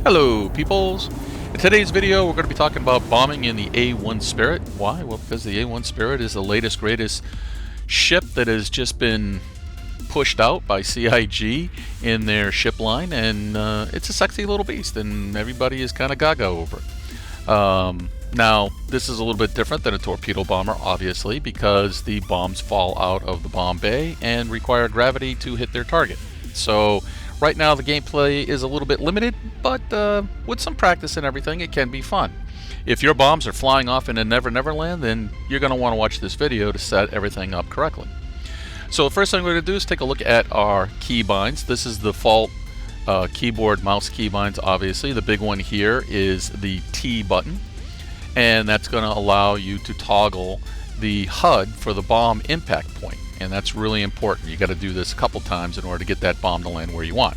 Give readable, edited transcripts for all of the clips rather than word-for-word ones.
Hello peoples! In today's video we're going to be talking about bombing in the A1 Spirit. Why? Well, because the A1 Spirit is the latest greatest ship that has just been pushed out by CIG in their ship line, and it's a sexy little beast and everybody is kind of gaga over it. Now this is a little bit different than a torpedo bomber, obviously, because the bombs fall out of the bomb bay and require gravity to hit their target. So right now the gameplay is a little bit limited, but with some practice and everything it can be fun. If your bombs are flying off in a Never Never Land, then you're going to want to watch this video to set everything up correctly. So the first thing we're going to do is take a look at our keybinds. This is the default keyboard mouse keybinds, obviously. The big one here is the T button, and that's going to allow you to toggle the HUD for the bomb impact point. And that's really important. You got to do this a couple times in order to get that bomb to land where you want.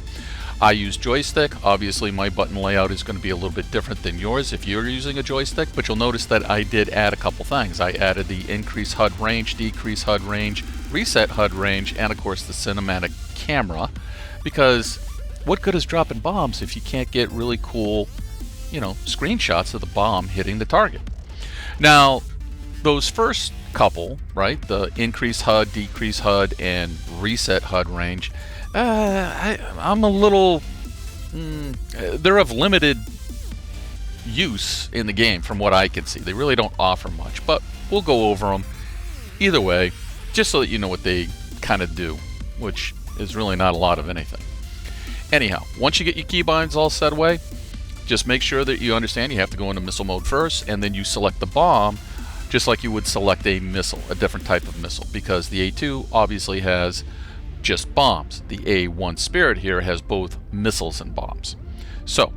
I use joystick. Obviously my button layout is going to be a little bit different than yours if you're using a joystick, but you'll notice that I did add a couple things. I added the increase HUD range, decrease HUD range, reset HUD range, and of course the cinematic camera, because what good is dropping bombs if you can't get really cool, screenshots of the bomb hitting the target? Now those first couple, right, the increase HUD, decrease HUD, and reset HUD range, I'm a little they're of limited use in the game from what I can see. They really don't offer much, but we'll go over them either way just so that you know what they kind of do, which is really not a lot of anything. Anyhow, once you get your keybinds all set away, just make sure that you understand you have to go into missile mode first, and then you select the bomb just like you would select a missile, a different type of missile, because the A2 obviously has just bombs. The A1 Spirit here has both missiles and bombs. So,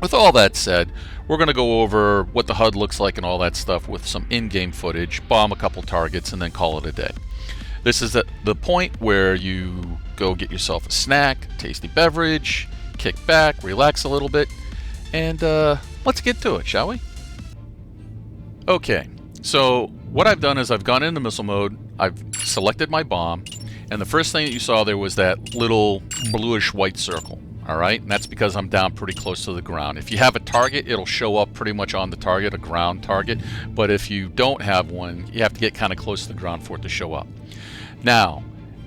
with all that said, we're going to go over what the HUD looks like and all that stuff with some in-game footage, bomb a couple targets, and then call it a day. This is at the point where you go get yourself a snack, tasty beverage, kick back, relax a little bit, and let's get to it, shall we? Okay, so what I've done is I've gone into missile mode, I've selected my bomb, and the first thing that you saw there was that little bluish white circle. Alright, and that's because I'm down pretty close to the ground. If you have a target, it'll show up pretty much on the target, a ground target, but if you don't have one, you have to get kind of close to the ground for it to show up. Now,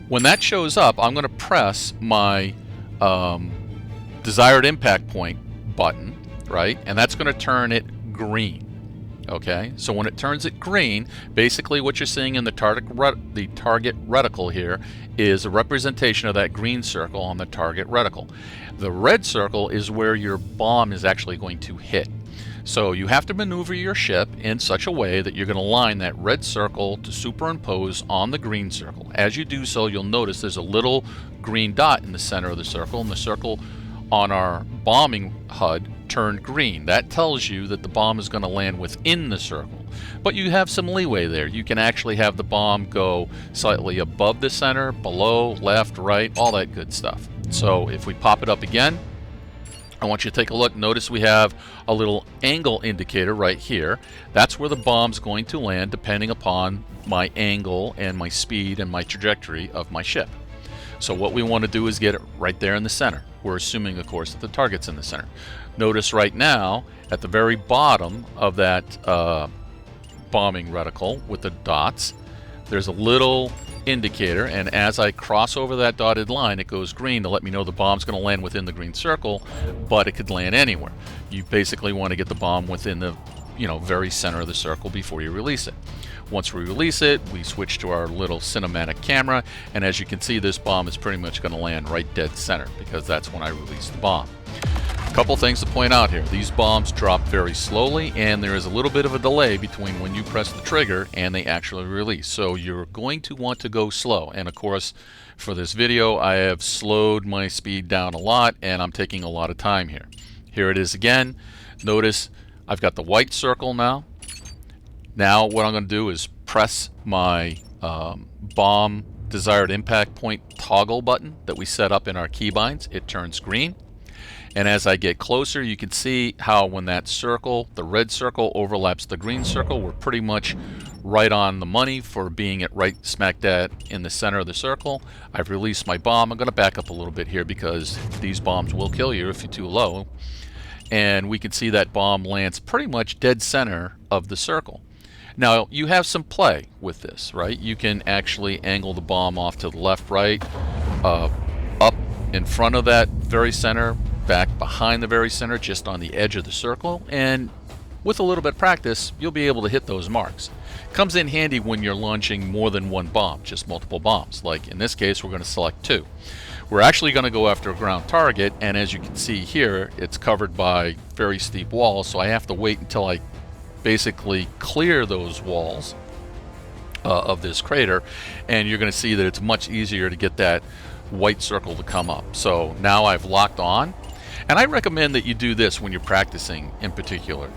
when that shows up, I'm going to press my desired impact point button, right, and that's going to turn it green. Okay, so when it turns it green, basically what you're seeing in the target reticle here is a representation of that green circle on the target reticle. The red circle is where your bomb is actually going to hit. So you have to maneuver your ship in such a way that you're going to line that red circle to superimpose on the green circle. As you do so, you'll notice there's a little green dot in the center of the circle, and the circle on our bombing HUD turned green. That tells you that the bomb is going to land within the circle. But you have some leeway there. You can actually have the bomb go slightly above the center, below, left, right, all that good stuff. So if we pop it up again, I want you to take a look. Notice we have a little angle indicator right here. That's where the bomb's going to land depending upon my angle and my speed and my trajectory of my ship. So what we want to do is get it right there in the center. We're assuming, of course, that the target's in the center. Notice right now, at the very bottom of that bombing reticle with the dots, there's a little indicator, and as I cross over that dotted line, it goes green to let me know the bomb's going to land within the green circle, but it could land anywhere. You basically want to get the bomb within the very center of the circle before you release it. Once we release it, we switch to our little cinematic camera, and as you can see, this bomb is pretty much going to land right dead center because that's when I release the bomb. A couple things to point out here. These bombs drop very slowly, and there is a little bit of a delay between when you press the trigger and they actually release. So you're going to want to go slow. And of course, for this video, I have slowed my speed down a lot, and I'm taking a lot of time here. Here it is again. Notice I've got the white circle now. Now what I'm going to do is press my bomb desired impact point toggle button that we set up in our keybinds. It turns green. And as I get closer, you can see how when that circle, the red circle, overlaps the green circle, we're pretty much right on the money for being at right smack dab in the center of the circle. I've released my bomb. I'm going to back up a little bit here because these bombs will kill you if you're too low. And we can see that bomb lands pretty much dead center of the circle. Now, you have some play with this, right? You can actually angle the bomb off to the left, right, up in front of that very center, back behind the very center, just on the edge of the circle, and with a little bit of practice, you'll be able to hit those marks. Comes in handy when you're launching more than one bomb, just multiple bombs. Like in this case, we're going to select 2. We're actually going to go after a ground target, and as you can see here, it's covered by very steep walls, so I have to wait until I basically clear those walls of this crater, and you're going to see that it's much easier to get that white circle to come up. So now I've locked on, and I recommend that you do this when you're practicing in particular.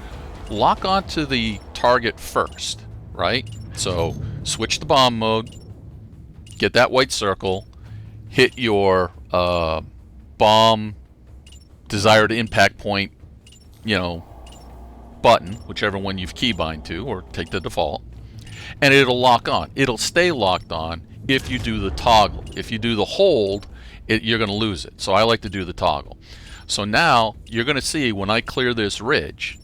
Lock onto the target first, right? So switch the bomb mode, get that white circle, hit your bomb desired impact point, button, whichever one you've keybind to, or take the default, and it'll lock on. It'll stay locked on if you do the toggle. If you do the hold, you're going to lose it. So I like to do the toggle. So now you're going to see when I clear this ridge,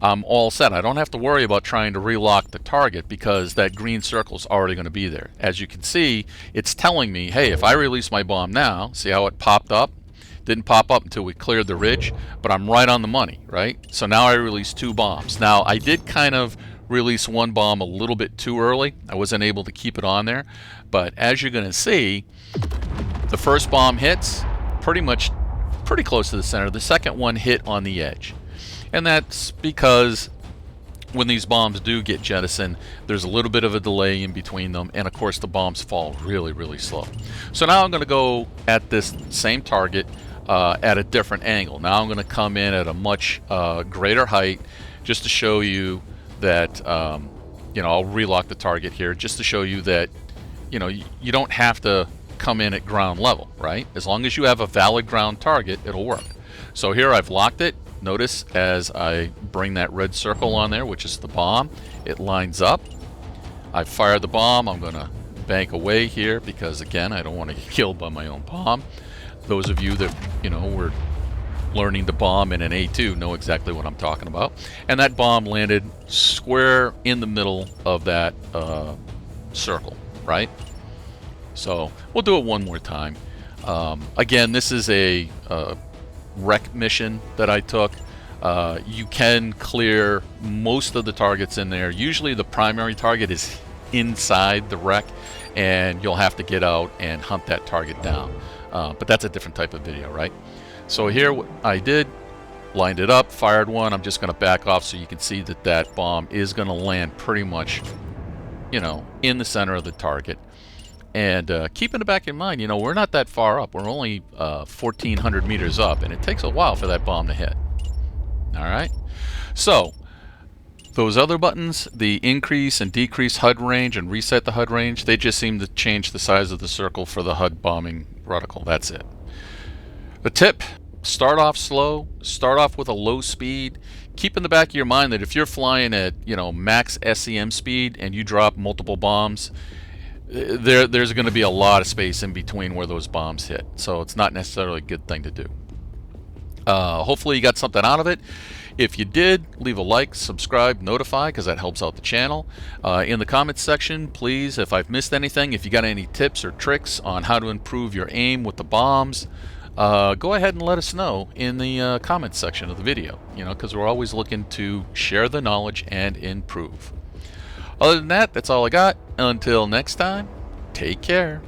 I'm all set. I don't have to worry about trying to relock the target because that green circle is already going to be there. As you can see, it's telling me, hey, if I release my bomb now, see how it popped up? Didn't pop up until we cleared the ridge, but I'm right on the money, right? So now I released 2 bombs. Now I did kind of release one bomb a little bit too early. I wasn't able to keep it on there, but as you're going to see, the first bomb hits pretty close to the center. The second one hit on the edge, and that's because when these bombs do get jettisoned, there's a little bit of a delay in between them, and of course the bombs fall really, really slow. So now I'm going to go at this same target at a different angle. Now I'm going to come in at a much greater height just to show you that, I'll relock the target here just to show you that, you don't have to come in at ground level, right? As long as you have a valid ground target, it'll work. So here I've locked it. Notice as I bring that red circle on there, which is the bomb, it lines up. I've fired the bomb. I'm going to bank away here because, again, I don't want to get killed by my own bomb. Those of you that, were learning to bomb in an A2 know exactly what I'm talking about. And that bomb landed square in the middle of that circle, right? So we'll do it one more time. Again, this is a wreck mission that I took. You can clear most of the targets in there. Usually the primary target is inside the wreck, and you'll have to get out and hunt that target down. But that's a different type of video, right? So here what I did, lined it up, fired one. I'm just going to back off so you can see that that bomb is going to land pretty much, in the center of the target. And keep in the back of your mind, we're not that far up. We're only 1,400 meters up, and it takes a while for that bomb to hit. All right? So those other buttons, the increase and decrease HUD range and reset the HUD range, they just seem to change the size of the circle for the HUD bombing reticle. That's it. The tip, start off slow, start off with a low speed. Keep in the back of your mind that if you're flying at, max SEM speed and you drop multiple bombs, there's going to be a lot of space in between where those bombs hit. So it's not necessarily a good thing to do. Hopefully you got something out of it. If you did, leave a like, subscribe, notify, because that helps out the channel. In the comments section, please, if I've missed anything, if you got any tips or tricks on how to improve your aim with the bombs, go ahead and let us know in the comments section of the video, because we're always looking to share the knowledge and improve. Other than that, that's all I got. Until next time, take care.